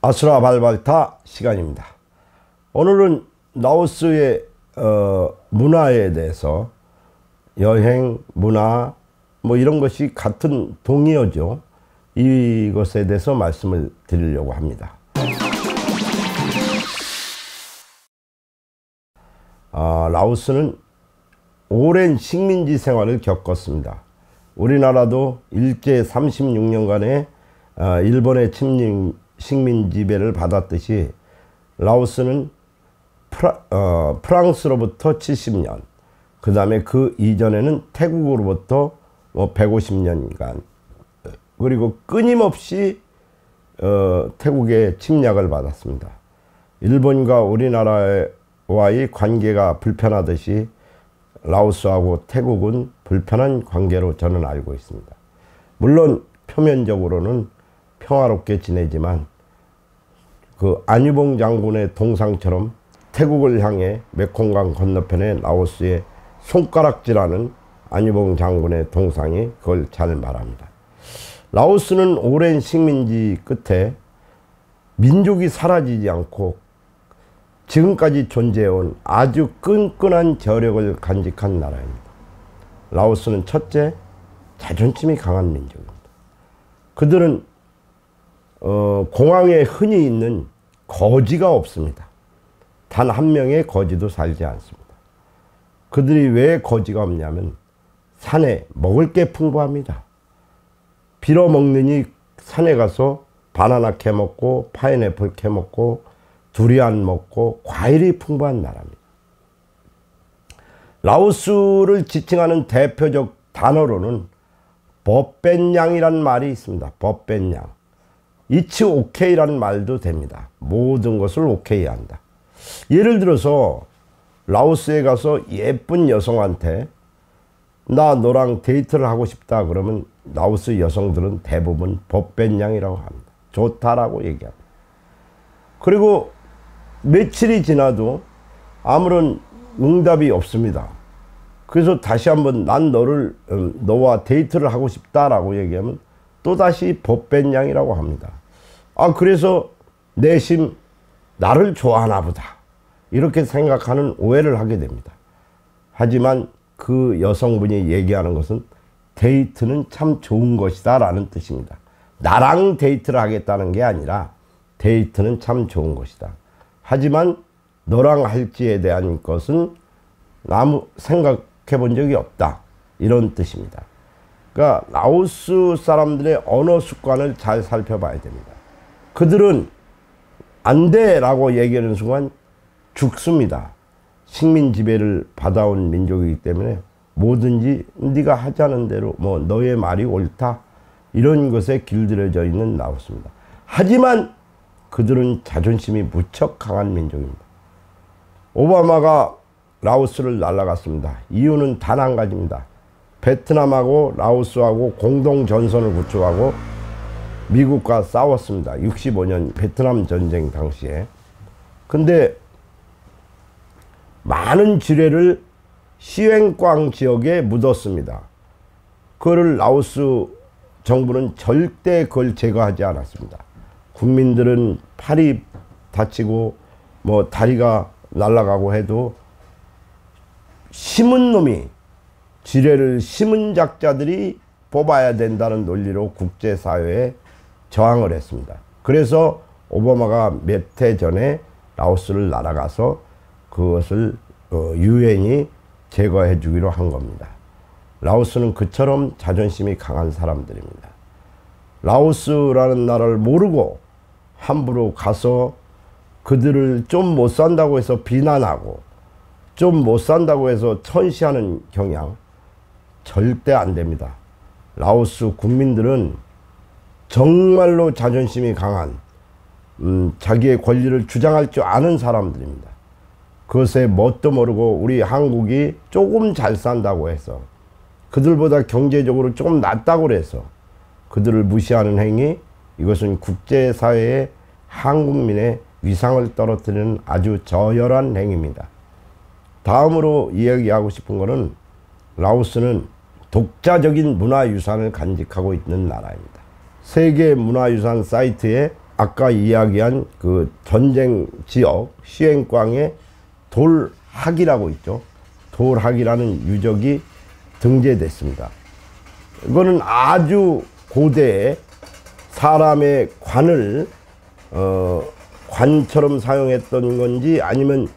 아수라발발타 시간입니다. 오늘은 라오스의 문화에 대해서 여행, 문화 뭐 이런 것이 같은 동의어죠. 이것에 대해서 말씀을 드리려고 합니다. 라오스는 오랜 식민지 생활을 겪었습니다. 우리나라도 일제 36년간의 일본의 식민 지배를 받았듯이 라오스는 프랑스로부터 70년, 그 다음에 그 이전에는 태국으로부터 150년간, 그리고 끊임없이 태국의 침략을 받았습니다. 일본과 우리나라와의 관계가 불편하듯이 라오스하고 태국은 불편한 관계로 저는 알고 있습니다. 물론 표면적으로는 평화롭게 지내지만 그 안유봉 장군의 동상처럼 태국을 향해 메콩강 건너편에 라오스의 손가락질하는 안유봉 장군의 동상이 그걸 잘 말합니다. 라오스는 오랜 식민지 끝에 민족이 사라지지 않고 지금까지 존재해온 아주 끈끈한 저력을 간직한 나라입니다. 라오스는 첫째, 자존심이 강한 민족입니다. 그들은 공항에 흔히 있는 거지가 없습니다. 단 한 명의 거지도 살지 않습니다. 그들이 왜 거지가 없냐면 산에 먹을 게 풍부합니다. 빌어먹느니 산에 가서 바나나 캐먹고 파인애플 캐먹고 두리안 먹고 과일이 풍부한 나라입니다. 라오스를 지칭하는 대표적 단어로는 버벤양이라는 말이 있습니다. 버벤양. It's okay라는 말도 됩니다. 모든 것을 오케이 한다. 예를 들어서 라오스에 가서 예쁜 여성한테 나 너랑 데이트를 하고 싶다 그러면 라오스 여성들은 대부분 버벤양이라고 합니다. 좋다라고 얘기합니다. 그리고 며칠이 지나도 아무런 응답이 없습니다. 그래서 다시 한번 난 너와 데이트를 하고 싶다라고 얘기하면 또다시 버벤양이라고 합니다. 그래서 내심 나를 좋아하나 보다 이렇게 생각하는 오해를 하게 됩니다. 하지만 그 여성분이 얘기하는 것은 데이트는 참 좋은 것이다 라는 뜻입니다. 나랑 데이트를 하겠다는 게 아니라 데이트는 참 좋은 것이다. 하지만 너랑 할지에 대한 것은 아무 생각해 본 적이 없다. 이런 뜻입니다. 그러니까 라오스 사람들의 언어 습관을 잘 살펴봐야 됩니다. 그들은 안 돼 라고 얘기하는 순간 죽습니다. 식민 지배를 받아온 민족이기 때문에 뭐든지 네가 하자는 대로 너의 말이 옳다 이런 것에 길들여져 있는 라오스입니다. 하지만 그들은 자존심이 무척 강한 민족입니다. 오바마가 라오스를 날아갔습니다. 이유는 단 한 가지입니다. 베트남하고 라오스하고 공동 전선을 구축하고 미국과 싸웠습니다. 65년 베트남 전쟁 당시에. 근데 많은 지뢰를 시웬꽝 지역에 묻었습니다. 그거를 라오스 정부는 절대 그걸 제거하지 않았습니다. 국민들은 팔이 다치고 다리가 날아가고 해도 심은 놈이 지뢰를 심은 작자들이 뽑아야 된다는 논리로 국제사회에 저항을 했습니다. 그래서 오바마가 몇 해 전에 라오스를 날아가서 그것을 유엔이 제거해 주기로 한 겁니다. 라오스는 그처럼 자존심이 강한 사람들입니다. 라오스라는 나라를 모르고 함부로 가서 그들을 좀 못 산다고 해서 비난하고 좀 못 산다고 해서 천시하는 경향 절대 안 됩니다. 라오스 국민들은 정말로 자존심이 강한 자기의 권리를 주장할 줄 아는 사람들입니다. 그것에 뭣도 모르고 우리 한국이 조금 잘 산다고 해서 그들보다 경제적으로 조금 낫다고 해서 그들을 무시하는 행위, 이것은 국제사회의 한국민의 위상을 떨어뜨리는 아주 저열한 행위입니다. 다음으로 이야기하고 싶은 것은 라오스는 독자적인 문화유산을 간직하고 있는 나라입니다. 세계 문화유산 사이트에 아까 이야기한 그 전쟁 지역 시행광에 돌학이라고 있죠. 돌학이라는 유적이 등재됐습니다. 이거는 아주 고대에 사람의 관을 관처럼 사용했던 건지 아니면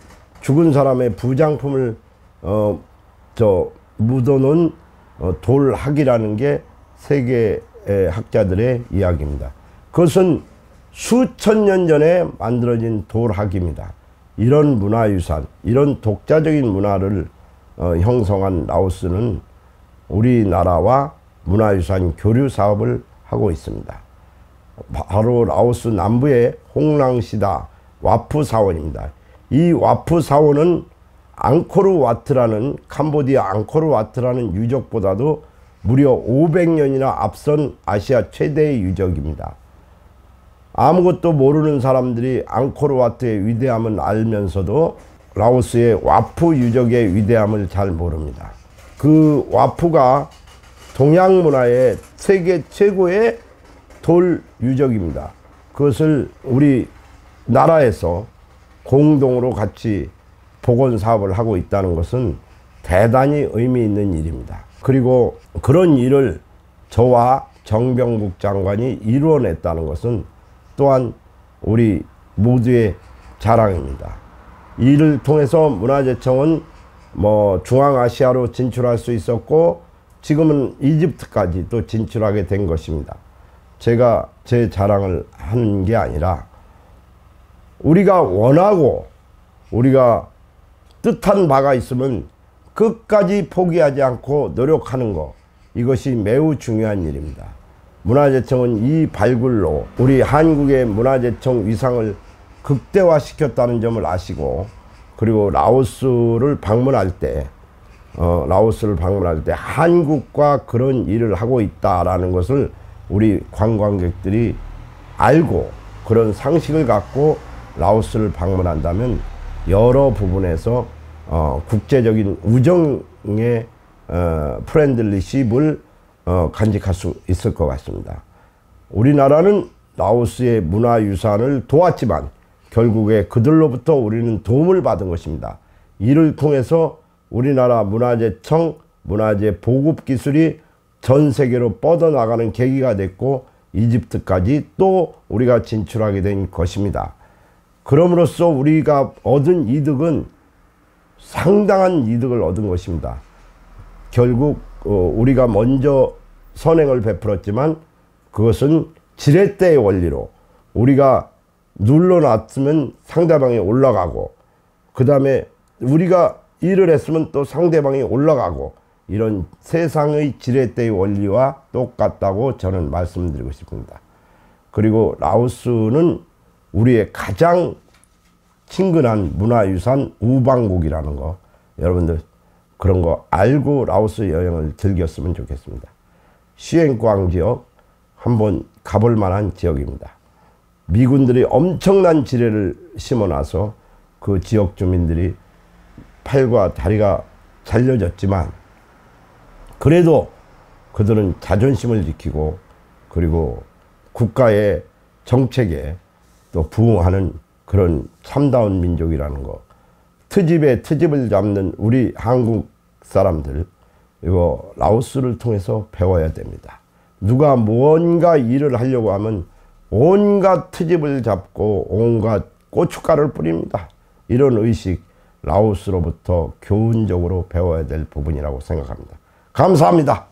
죽은 사람의 부장품을 묻어놓은 돌학이라는 게 세계 학자들의 이야기입니다. 그것은 수천 년 전에 만들어진 돌학입니다. 이런 문화유산, 이런 독자적인 문화를 형성한 라오스는 우리나라와 문화유산 교류 사업을 하고 있습니다. 바로 라오스 남부의 홍랑시다 와푸사원입니다. 이 와푸사원은 앙코르와트라는 캄보디아 앙코르와트라는 유적보다도 무려 500년이나 앞선 아시아 최대의 유적입니다. 아무것도 모르는 사람들이 앙코르와트의 위대함을 알면서도 라오스의 와푸 유적의 위대함을 잘 모릅니다. 그 와푸가 동양 문화의 세계 최고의 돌 유적입니다. 그것을 우리 나라에서 공동으로 같이 복원 사업을 하고 있다는 것은 대단히 의미 있는 일입니다. 그리고 그런 일을 저와 정병국 장관이 이루어냈다는 것은 또한 우리 모두의 자랑입니다. 이를 통해서 문화재청은 중앙아시아로 진출할 수 있었고 지금은 이집트까지 또 진출하게 된 것입니다. 제가 제 자랑을 하는 게 아니라 우리가 원하고 우리가 뜻한 바가 있으면 끝까지 포기하지 않고 노력하는 것, 이것이 매우 중요한 일입니다. 문화재청은 이 발굴로 우리 한국의 문화재청 위상을 극대화시켰다는 점을 아시고, 그리고 라오스를 방문할 때 한국과 그런 일을 하고 있다라는 것을 우리 관광객들이 알고 그런 상식을 갖고 라오스를 방문한다면 여러 부분에서 국제적인 우정의 프렌들리십을 간직할 수 있을 것 같습니다. 우리나라는 라오스의 문화유산을 도왔지만 결국에 그들로부터 우리는 도움을 받은 것입니다. 이를 통해서 우리나라 문화재청, 문화재 보급 기술이 전 세계로 뻗어나가는 계기가 됐고 이집트까지 또 우리가 진출하게 된 것입니다. 그럼으로써 우리가 얻은 이득은 상당한 이득을 얻은 것입니다. 결국 우리가 먼저 선행을 베풀었지만 그것은 지렛대의 원리로 우리가 눌러놨으면 상대방이 올라가고, 그 다음에 우리가 일을 했으면 또 상대방이 올라가고, 이런 세상의 지렛대의 원리와 똑같다고 저는 말씀드리고 싶습니다. 그리고 라오스는 우리의 가장 친근한 문화유산 우방국이라는 거, 여러분들 그런 거 알고 라오스 여행을 즐겼으면 좋겠습니다. 시엔꽝 지역 한번 가볼 만한 지역입니다. 미군들이 엄청난 지뢰를 심어놔서 그 지역 주민들이 팔과 다리가 잘려졌지만 그래도 그들은 자존심을 지키고 그리고 국가의 정책에 또 부응하는 그런 참다운 민족이라는 거, 트집에 트집을 잡는 우리 한국 사람들, 이거 라오스를 통해서 배워야 됩니다. 누가 뭔가 일을 하려고 하면 온갖 트집을 잡고 온갖 고춧가루를 뿌립니다. 이런 의식 라오스로부터 교훈적으로 배워야 될 부분이라고 생각합니다. 감사합니다.